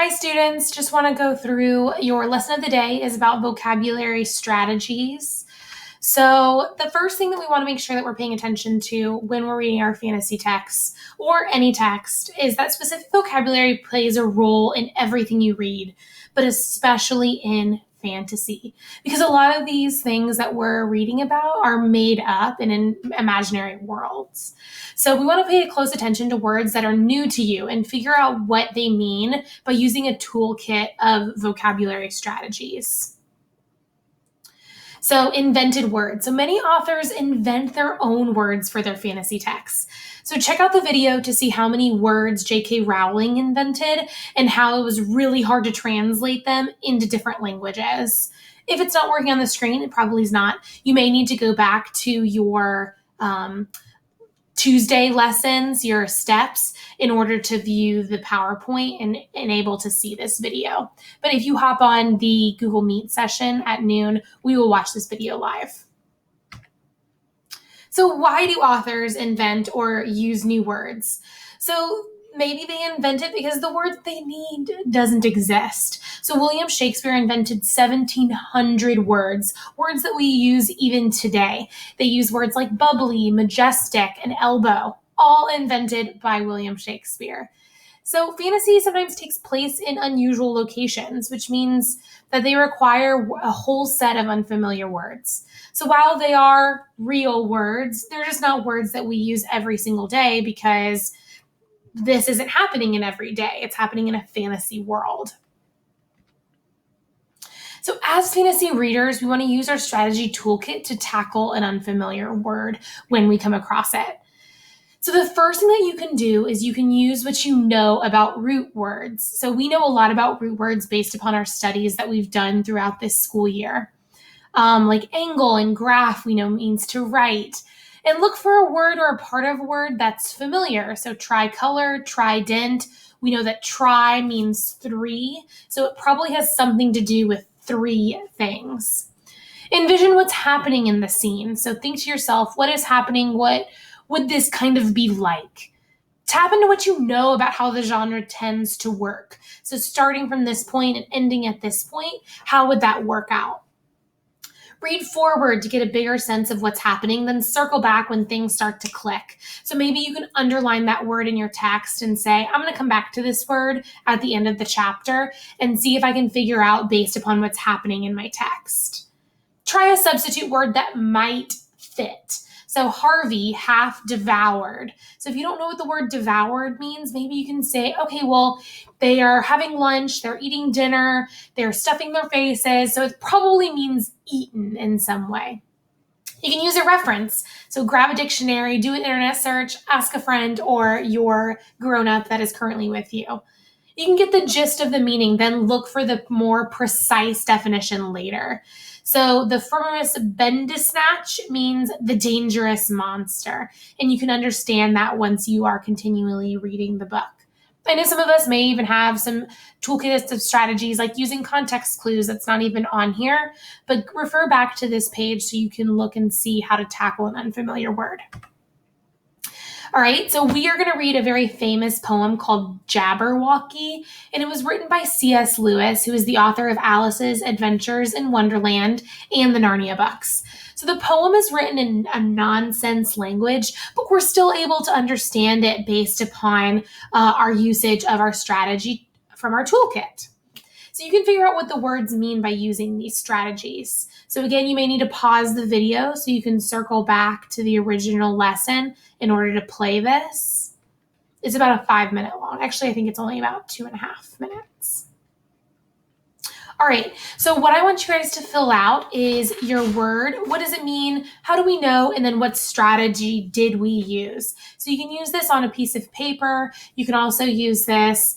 Hi students, just want to go through your lesson of the day is about vocabulary strategies. So the first thing that we want to make sure that we're paying attention to when we're reading our fantasy texts or any text is that specific vocabulary plays a role in everything you read, but especially in fantasy, because a lot of these things that we're reading about are made up in imaginary worlds. So we want to pay close attention to words that are new to you and figure out what they mean by using a toolkit of vocabulary strategies. So invented words. So many authors invent their own words for their fantasy texts. So check out the video to see how many words J.K. Rowling invented and how it was really hard to translate them into different languages. If it's not working on the screen, it probably is not. You may need to go back to your Tuesday lessons, your steps, in order to view the PowerPoint and able to see this video. But if you hop on the Google Meet session at noon, we will watch this video live. So why do authors invent or use new words? So maybe they invent it because the word they need doesn't exist. So William Shakespeare invented 1,700 words that we use even today. They use words like bubbly, majestic, and elbow, all invented by William Shakespeare. So fantasy sometimes takes place in unusual locations, which means that they require a whole set of unfamiliar words. So while they are real words, they're just not words that we use every single day because this isn't happening in every day. It's happening in a fantasy world. So as fantasy readers, we want to use our strategy toolkit to tackle an unfamiliar word when we come across it. So the first thing that you can do is you can use what you know about root words. So we know a lot about root words based upon our studies that we've done throughout this school year. Like angle and graph, we know means to write. And look for a word or a part of a word that's familiar. So tricolor, trident. We know that tri means three. So it probably has something to do with three things. Envision what's happening in the scene. So think to yourself, what is happening? What would this kind of be like? Tap into what you know about how the genre tends to work. So starting from this point and ending at this point, how would that work out? Read forward to get a bigger sense of what's happening, then circle back when things start to click. So maybe you can underline that word in your text and say, I'm going to come back to this word at the end of the chapter and see if I can figure out based upon what's happening in my text. Try a substitute word that might fit. So Harvey half devoured. So if you don't know what the word devoured means, maybe you can say, okay, well, they are having lunch, they're eating dinner, they're stuffing their faces. So it probably means eaten in some way. You can use a reference. So grab a dictionary, do an internet search, ask a friend or your grown-up that is currently with you. You can get the gist of the meaning, then look for the more precise definition later. So the Firmus Bendisnatch means the dangerous monster, and you can understand that once you are continually reading the book. I know some of us may even have some toolkits of strategies like using context clues that's not even on here, but refer back to this page so you can look and see how to tackle an unfamiliar word. All right, so we are going to read a very famous poem called Jabberwocky, and it was written by C.S. Lewis, who is the author of Alice's Adventures in Wonderland and the Narnia books. So the poem is written in a nonsense language, but we're still able to understand it based upon our usage of our strategy from our toolkit. So you can figure out what the words mean by using these strategies. So again, you may need to pause the video so you can circle back to the original lesson in order to play this. It's about a 5-minute long. Actually, I think it's only about 2.5 minutes. All right, so what I want you guys to fill out is your word. What does it mean? How do we know? And then what strategy did we use? So you can use this on a piece of paper. You can also use this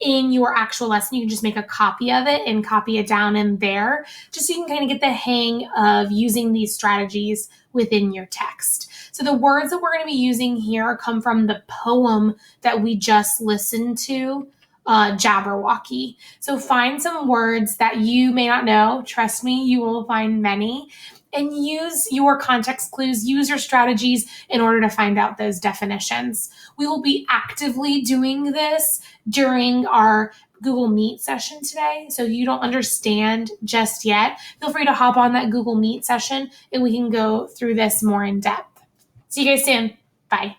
in your actual lesson. You can just make a copy of it and copy it down in there, just so you can kind of get the hang of using these strategies within your text. So the words that we're going to be using here come from the poem that we just listened to Jabberwocky. So find some words that you may not know. Trust me, you will find many. And use your context clues, use your strategies in order to find out those definitions. We will be actively doing this during our Google Meet session today. So if you don't understand just yet, feel free to hop on that Google Meet session and we can go through this more in depth. See you guys soon. Bye.